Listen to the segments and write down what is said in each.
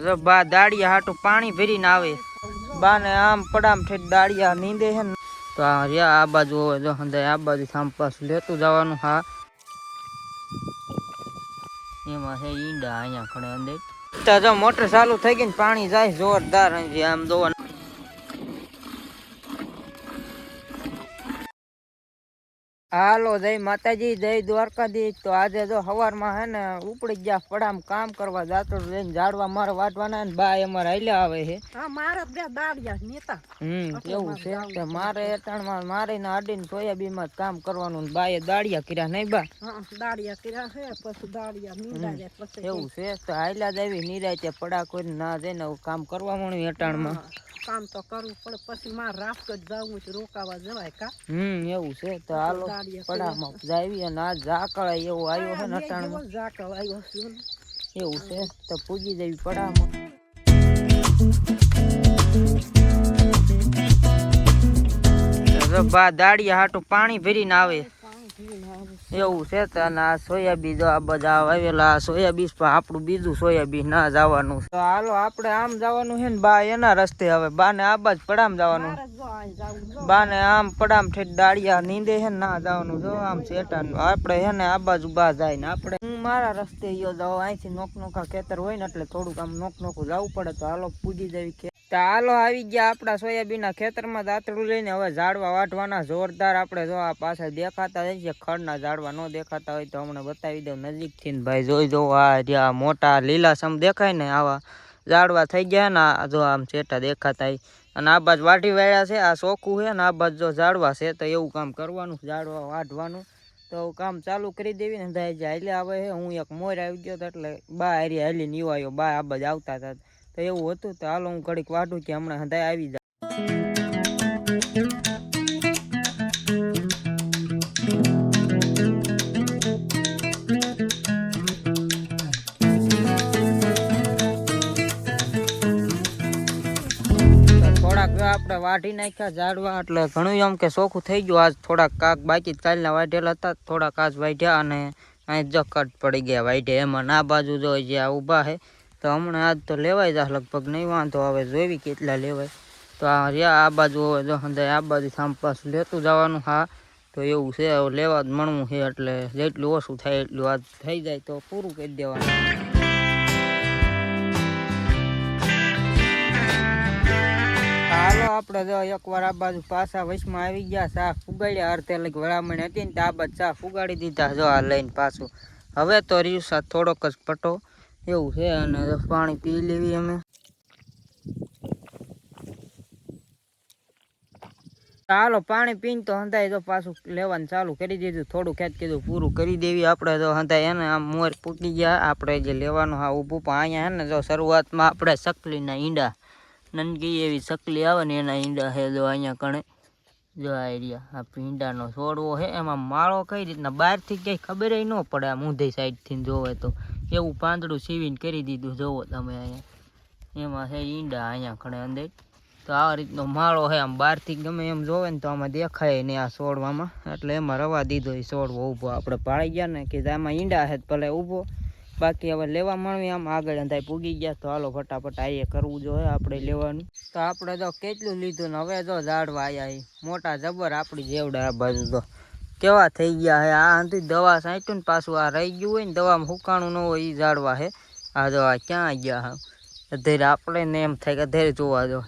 તો બા દાડિયા હાટું પાણી ભરીને આવે બા ને આમ પડામ ઠેઠ દાડિયા નીંદે છે ને તો આ બાજુ હવે જો હંધાય આ બાજુ સાંપાસ લેતું જવાનું. હા એમાં છે ઈંડા અહીંયા ખડે અંદર તો જો મોટર ચાલુ થઈ ગઈ ને પાણી જાય જોરદાર આમ જોવાનું. હાલો જય માતાજી જય દ્વારકાધીશ. તો આજે જો સવારમાં હે ને ઉપડી ગયા પડામ કામ કરવા જાતો લઈને ઝાડવા મારે વાટવાના ને બા અમારે હાલ્યા આવે છે. એવું છે કે મારે એટાણમાં મારે ને આડીને સોયાબીન માં કામ કરવાનું ને બાએ દાડિયા કર્યા નહીં બા એવું છે તો હાલ્યા જ આવી નિરાયતે પડા કોઈ ના જઈને કામ કરવા મળ્યું એટાણમાં કામ તો કરવું પડે પછી મારે રાસ્તો જ જવું છે રોકાવા જવાય કા. એવું છે તો હાલો પડામાં જાવી અને આ ઝાકળ એવો આવ્યો છે નટાણમાં ઝાકળ આવ્યો છે એવું છે તો પૂજી દેવી પડામાં. બા દાડિયા હાટું પાણી ભરીને આવે એવું છે તો આ સોયાબીન જો આ બધા આવેલા સોયાબીન પર આપણું બીજું સોયાબીન ના જવાનું. તો હાલો આપણે આમ જવાનું છે ને બા એના રસ્તે હવે બા ને આ બાજ પડામ જવાનું. બા ને આમ પડામ ઠેઠ દાડિયા નીંદે છે ને ના જવાનું જો આમ શેટા આપણે છે ને આ બાજુ બા જાય ને આપણે હું મારા રસ્તે યો જાઉં. અહીંથી નોખા ખેતર હોય ને એટલે થોડુંક આમ નોખું જવું પડે તો હાલો પૂજી જવી. તો હાલો આવી ગયા આપણા સોયાબીન ના ખેતરમાં દાંતડું લઈને હવે ઝાડવા વાટવાના જોરદાર. આપણે જો આ પાછળ દેખાતા હોય છે ખડના ઝાડવા ન દેખાતા હોય તો હમણાં બતાવી દઉં નજીકથી ને ભાઈ જોઈ જો આ જ્યાં મોટા લીલાસમ દેખાય ને આવા ઝાડવા થઈ ગયા ને જો આમ ચેટા દેખાતા અને આ બાજુ વાટી વાળ્યા છે આ ચોખ્ખું છે ને આ બાજુ જો ઝાડવા છે તો એવું કામ કરવાનું ઝાડવા વાટવાનું. તો કામ ચાલુ કરી દેવી ને હાલે આવે છે. હું એક મોર આવી ગયો હતો એટલે બા હારી હાલીને આવ્યો બા આ બાજુ આવતા હતા તો એવું હતું. તો હાલો હું ઘડીક વાટું કે હમણાં હંધાય આવી જાય. થોડાક આપણે વાઢી નાખ્યા ઝાડવા એટલે ઘણું એમ કે ચોખ્ખું થઈ ગયું. આજ થોડાક કાક બાકી કાલના વાઢેલા હતા થોડાક આજ વાઢ્યા અને અહીં જકટ પડી ગયા વાઢ્યા એમાં. આ બાજુ જો જ્યાં ઊભા છે તો હમણાં આજ તો લેવાય જાય લગભગ નહીં વાંધો હવે જોવી કેટલા લેવાય. તો આ બાજુ હવે જો હંધાય આ બાજુ સાંપાસ લેતું જવાનું. હા તો એવું છે હવે લેવા જ મળવું છે એટલે જેટલું ઓછું થાય એટલું આજ થઈ જાય તો પૂરું કરી દેવાનું. હાલો આપણે જો એકવાર આ બાજુ પાછા વચમાં આવી ગયા ચા ફુગાડ્યા અડધે લગ વળામણ હતી ને તો આ બાજુ ચા ફુગાડી દીધા જો આ લઈને પાછું. હવે તો રહ્યું સા થોડોક જ પટો એવું છે અને પાણી પી લેવી અમે. હાલો પાણી પીને તો હંધાય તો પાછું લેવાનું ચાલુ કરી દીધું. થોડું ખેત કીધું પૂરું કરી દેવી આપણે તો હંધાય એને આમ મોર પૂકી ગયા આપણે જે લેવાનું હા ઊભું પણ અહીંયા હે ને જો શરૂઆતમાં આપણે ચકલીના ઈંડા નનકી એવી ચકલી આવે ને એના ઈંડા છે જો અહીંયા કણે જો આ એરિયા આ ભીંડાનો છોડવો છે એમાં માળો કઈ રીતના બહારથી કંઈ ખબર ન પડે આમ ઊંધી સાઈડથી જોવે તો એવું પાંદડું સીવીને કરી દીધું જોવો તમે અહીંયા એમાં છે ઈંડા અહીંયા કણે અંદર. તો આ રીતનો માળો છે આમ બહારથી ગમે એમ જોવે ને તો આમાં દેખાય નહીં આ છોડવામાં એટલે એમાં રવા દીધો એ છોડવો ઊભો. આપણે પાડી ગયા ને કે આમાં ઈંડા છે ભલે ઊભો બાકી હવે લેવા મળવી આમ આગળ અંધાય પૂગી ગયા. તો હાલો ફટાફટ આઈએ કરવું જોઈએ આપણે લેવાનું. તો આપણે તો કેટલું લીધું ને હવે જો ઝાડવા આવ્યા મોટા જબર આપણી જેવડા આ બાજુ તો કેવા થઈ ગયા છે. આ અંતિ દવા છાંટ્યું ને પાછું આ રહી ગયું હોય ને દવામાં હુકાણું ન હોય એ ઝાડવા છે. આ જો આ ક્યાં ગયા હા અધેર આપણે ને એમ થાય કે અધેર જોવા જો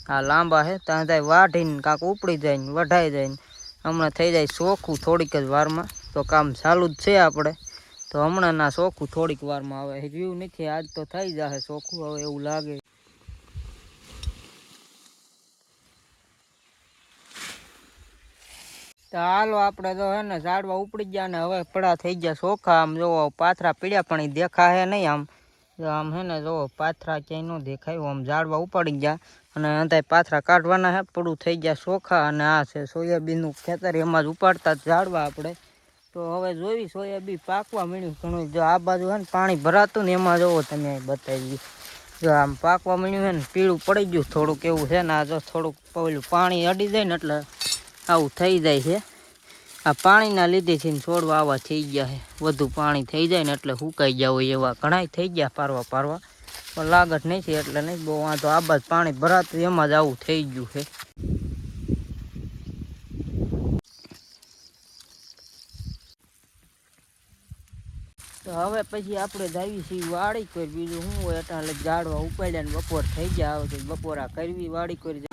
આ લાંબા છે ત્યાં થાય વાઢીને કાંક ઉપડી જાય ને વઢાઈ જાય ને હમણાં થઈ જાય ચોખ્ખું થોડીક જ વારમાં. તો કામ ચાલુ જ છે આપણે તો હમણાં ના ચોખ્ખું થોડીક વારમાં આવે વ્યૂ નથી આજ તો થઈ જશે ચોખ્ખું હવે એવું લાગે. તો હાલો આપણે તો હે ને ઝાડવા ઉપડી ગયા ને હવે પડા થઈ ગયા ચોખ્ખા. આમ જોવો પાથરા પીડ્યા પણ એ દેખાય નહીં આમ આમ હે ને જોવો પાથરા ક્યાંય ન દેખાય આમ ઝાડવા ઉપાડી ગયા અને અંધાય પાથરા કાઢવાના હે પડું થઈ ગયા ચોખ્ખા. અને આ છે સોયાબીનનું ખેતર એમાં જ ઉપાડતા ઝાડવા આપણે. તો હવે જોઈ સોયાબીન પાકવા મળ્યું ઘણું. જો આ બાજુ છે ને પાણી ભરાતું ને એમાં જોવો તમે બતાવી જો આમ પાકવા મળ્યું છે ને પીળું પડી ગયું થોડુંક એવું છે ને. આ જો થોડુંક પેલું પાણી અડી જાય ને એટલે આવું થઈ જાય છે. આ પાણીના લીધે છે ને છોડવા આવા થઈ ગયા છે. વધુ પાણી થઈ જાય ને એટલે સુકાઈ ગયા હોય એવા ઘણાય થઈ ગયા પારવા પણ લાગત નથી એટલે નહીં બહુ વાંધો. આ બાદ પાણી ભરાતું એમાં જ આવું થઈ ગયું છે. તો હવે પછી આપણે જાવી છીએ વાડી કરી, બીજું શું હોય એટલે ઝાડવા ઉપાડ્યા ને બપોર થઈ ગયા. આવે તો બપોરા કરવી વાડી કરી.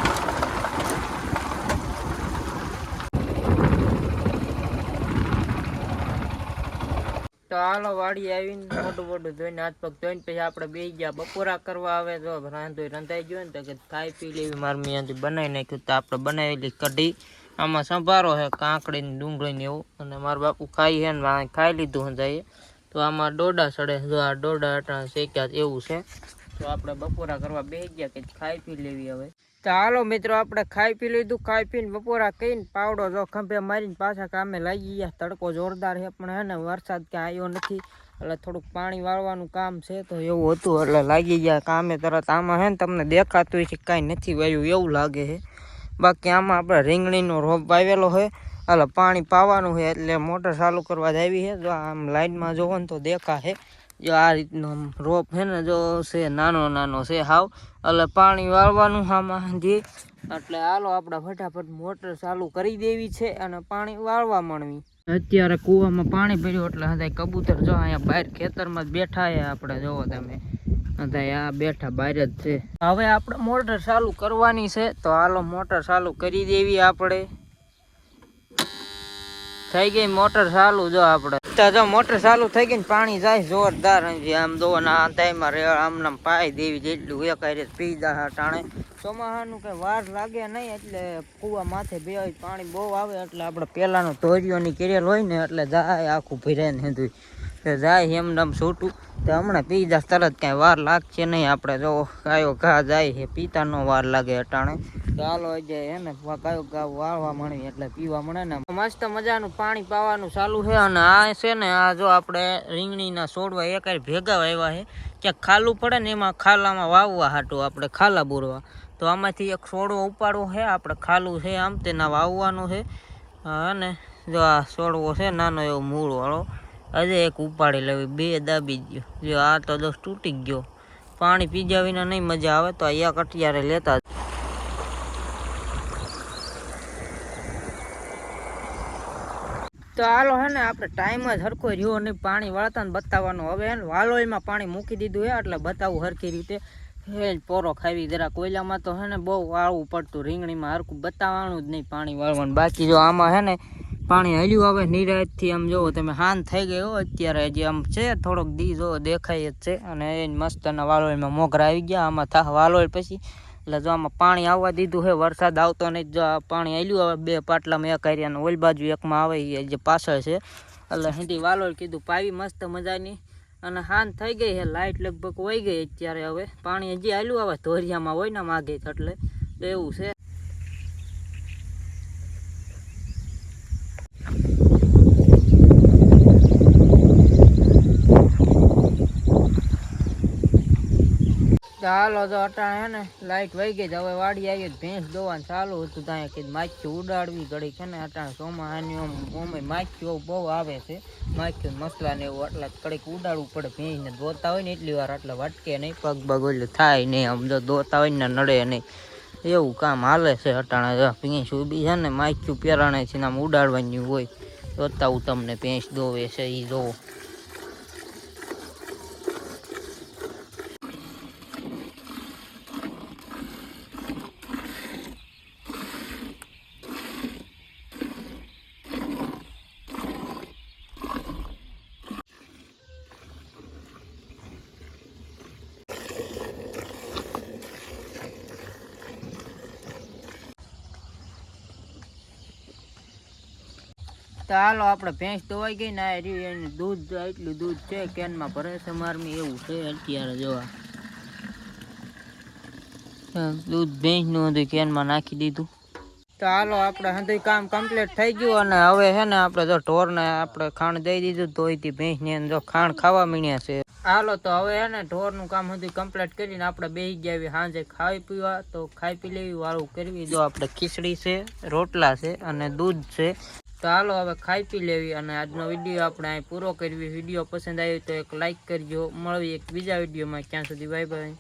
તો હાલો વાડી આવીને મોટું મોટું ધોઈને હાથ પગ ધોઈને પછી આપણે બે ગયા બપોરા કરવા. આવે તો રાંધો રંધાઈ ગયો ને તો કે ખાઈ પી લેવી. મારી મિયાથી બનાવી નાખ્યું તો આપણે બનાવેલી કઢી. આમાં સંભારો છે કાંકડી ને ડુંગળી ને એવું, અને મારા બાપુ ખાઈ છે ને ખાઈ લીધું હંધાઈએ. તો આમાં ડોડા સડે, જો આ ડોડા અટાણા શેક્યા એવું છે. તો આપણે બપોરા કરવા બેસી ગયા કે ખાઈ પી લેવી. હવે તો હાલો મિત્રો આપણે ખાઈ પી લીધું. ખાઈ પીને બપોરા કહીને પાવડો જો ખંભે મારીને પાછા કામે લાગી ગયા. તડકો જોરદાર છે પણ હે ને વરસાદ ક્યાં આવ્યો નથી એટલે થોડુંક પાણી વાળવાનું કામ છે. તો એવું હતું એટલે લાગી ગયા કામે તરત. આમાં હે ને તમને દેખાતું હોય છે કાંઈ નથી વાયું એવું લાગે છે. બાકી આમાં આપણે રીંગણીનો રોપ વાવેલો છે એટલે પાણી પાવાનું છે એટલે મોટર ચાલુ કરવા જ આવી છે. જો આમ લાઈનમાં જોવો ને તો દેખાશે. જો આ રીતનો રોપ છે ને જો છે નાનો નાનો છે હાવ, એટલે પાણી વાળવાનું આમાં જે. એટલે હાલો આપણે ફટાફટ મોટર ચાલુ કરી દેવી છે અને પાણી વાળવા માંડવી. અત્યારે કૂવામાં પાણી ભર્યું એટલે હદાય કબૂતર જો અહીંયા બહાર ખેતરમાં જ બેઠા છે. આપણે જોવો તમે હદાય આ બેઠા બહાર જ છે. હવે આપણે મોટર ચાલુ કરવાની છે તો હાલો મોટર ચાલુ કરી દેવી. આપણે થઈ ગઈ મોટર ચાલુ. જો આપણે જો મોટર ચાલુ થઈ ગઈ ને પાણી જાય જોરદાર. આમ જોવો ના ટાઈમમાં રેળ આમ પાઈ દેવી જેટલું એક હારે પી જાય. ટાણે ચોમાસાનું કઈ વાર લાગે નહીં એટલે કૂવા માથે બે પાણી બહુ આવે એટલે આપણે પેલાનો ધોરીઓની કેરેલ હોય ને એટલે જાય આખું ભીરે ને હેધું જાય એમ છૂટું. તો હમણાં પી જાય તરત કાંઈ વાર લાગશે નહીં. આપણે જો કાયો ઘા જાય છે પીતા નો વાર લાગે અટાણે. તો હાલો જાય હે ને કાયો ઘા વાળવા મળે એટલે પીવા મળે ને. મસ્ત મજાનું પાણી પાવાનું ચાલુ છે. અને આ છે ને આ જો આપણે રીંગણીના છોડવા એક ભેગા વાવ્યા છે. ક્યાંક ખાલું પડે ને એમાં ખાલામાં વાવવા હાટું આપણે ખાલા બોરવા. તો આમાંથી એક છોડવો ઉપાડવો છે આપણે. ખાલું છે આમ તેના વાવવાનું છે. અને જો આ છોડવો છે નાનો એવો મૂળ વાળો હજે એક ઉપાડી લેવી. બે દાબી ગયો. જો આ તો દોસ્ત તૂટી ગયો. પાણી પીજા વિના નહીં મજા આવે તો એક અટિયારે લેતા. તો હાલો હે ને આપણે ટાઈમ જ હરખો રહ્યો નહીં પાણી વાળતા ને બતાવવાનું. હવે હે ને વાલોયમાં પાણી મૂકી દીધું હે એટલે બતાવું હરખી રીતે. હે પોરો ખાવી જરા. કોયલામાં તો હે ને બહુ વાળવું પડતું. રીંગણીમાં હરખું બતાવવાનું જ નહીં પાણી વાળવાનું. બાકી જો આમાં હે ને પાણી હલ્યું આવે નિરાયતથી. આમ જોવો તમે હાન થઈ ગયો અત્યારે હજી આમ છે થોડોક દી જો દેખાય જ છે. અને એ મસ્તના વાલોયમાં મોગરા આવી ગયા. આમાં થા વાલોય પછી એટલે જો આમાં પાણી આવવા દીધું છે. વરસાદ આવતો નહીં. જો પાણી હલ્યું આવે બે પાટલામાં એક હારિયાનું ઓલી બાજુ એકમાં આવે એ જે પાછળ છે એટલે હિન્દી વાલોય કીધું પાવી મસ્ત મજાની. અને હાન થઈ ગઈ છે. લાઇટ લગભગ વહી ગઈ અત્યારે. હવે પાણી હજી હાલ્યું આવે ધોરિયામાં હોય ને માગે એટલે તો એવું છે. ચાલો તો અટાણે હે ને લાઈટ વહી ગઈ. હવે વાડી આવી ભેંસ દોવાનું ચાલુ હતું. ત્યાં કીધું માખી ઉડાડવી ઘડી છે ને અટાણે ચોમાસાની ઓમે માખીઓ બહુ આવે છે. માખીઓ મસલા ને એવું એટલે કડીક ઉડાડવું પડે. ભેંસને દોતા હોય ને એટલી વાર એટલે વટકે નહીં પગ બગ એટલે થાય નહીં. આમ જો દોતા હોય ને નડે નહીં એવું કામ હાલે છે અટાણે. ભેંસ ઉભી છે ને માખીઓ પેરાણે છે ને આમ ઉડાડવાની હોય. દોતાવું તમને ભેંસ દોવે છે એ જોવો. તો હાલો આપણે ભેંસ ધોવાઈ ગઈ ને આ રહ્યું એનું દૂધ એટલું દૂધ છે કેનમાં ભરે છે મારમી એવું છે અત્યારે. જોવા દૂધ ભેંસનું હતું કેનમાં નાખી દીધું. તો હાલો આપણે હંધું કામ કમ્પ્લીટ થઈ ગયું. અને હવે છે ને આપણે જો ઢોરને આપણે ખાણ દઈ દીધું ધોઈથી ભેંસની જો ખાણ ખાવા મીણ્યા છે. હાલો તો હવે હે ને ઢોરનું કામ હંધું કમ્પ્લીટ કરીને આપણે બેસી ગયા સાંજે ખાઈ પીવા. તો ખાઈ પી લેવી વાળું કરવી. જો આપણે ખીચડી છે, રોટલા છે અને દૂધ છે. તો તો હાલો હવે ખાઈ પી લેવી અને આજનો વિડીયો આપણે અહીં પૂરો કરવી. વિડીયો પસંદ આવ્યો તો એક લાઈક કરજો. મળવી એક બીજા વિડીયોમાં. ત્યાં સુધી બાય બાય.